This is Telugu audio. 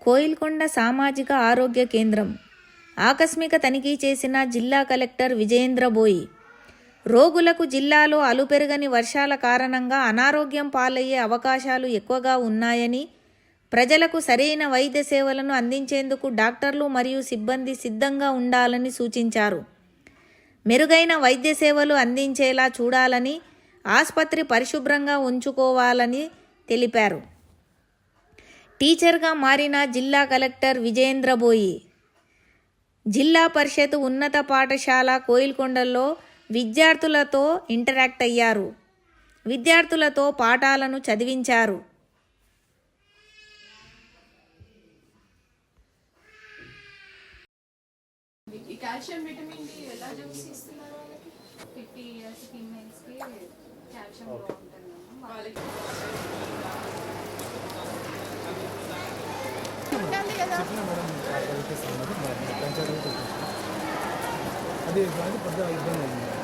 కోయిల్కొండ సామాజిక ఆరోగ్య కేంద్రం ఆకస్మిక తనిఖీ చేసిన జిల్లా కలెక్టర్ విజయేంద్రబోయి. రోగులకు జిల్లాలో అలుపెరగని వర్షాల కారణంగా అనారోగ్యం పాలయ్యే అవకాశాలు ఎక్కువగా ఉన్నాయని, ప్రజలకు సరైన వైద్య సేవలను అందించేందుకు డాక్టర్లు మరియు సిబ్బంది సిద్ధంగా ఉండాలని సూచించారు. మెరుగైన వైద్య సేవలు అందించేలా చూడాలని, ఆసుపత్రి పరిశుభ్రంగా ఉంచుకోవాలని తెలిపారు. టీచర్గా మారిన జిల్లా కలెక్టర్ విజయేంద్రబోయి జిల్లా పరిషత్ ఉన్నత పాఠశాల కోయిల్కొండలో విద్యార్థులతో ఇంటరాక్ట్ అయ్యారు. విద్యార్థులతో పాఠాలను చదివించారు. కాల్షియం విటమిన్ డి ఎలా జ్యూస్ ఇస్తున్నారు వాళ్ళకి? 50 ఇయర్స్ ఫీమేల్స్ కి కాల్షియం బాగుంటుందమ్మా వాళ్ళకి. అది పెద్ద ఇబ్బంది